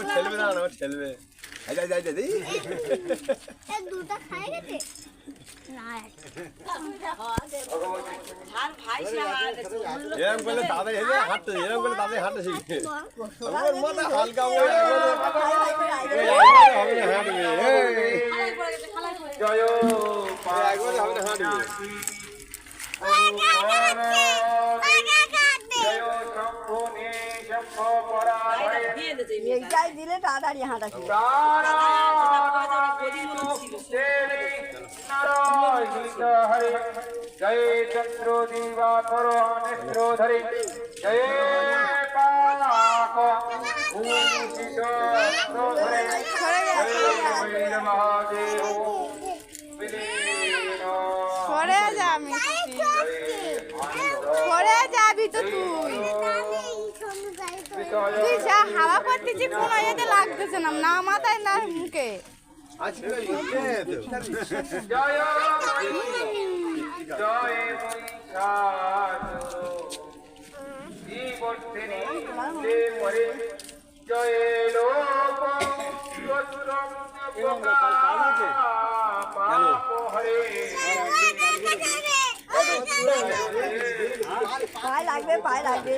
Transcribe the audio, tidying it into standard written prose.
ঠেলবে না ঠেলবে দুটা খাই গেছে এরকম করলে দাদাই হাঁটতে এরকম করলে দাদাই হাঁটতে শিখবে হালকা এইটাই দিলে তাড়াতাড়ি হাঁটা জয় চন্দ্র দিবাকর নেত্রধরি জয় পাক ভূষিত মহাদেব সরে যা সরে যাবি তো তুই তুই যা হাওয়া করতেছি কোনো এতে লাগতেছে না না মাথায় না মুখে জয় জয় জীবর্ধিনী দেবরে জয় লোক হরে পায়ে লাগবে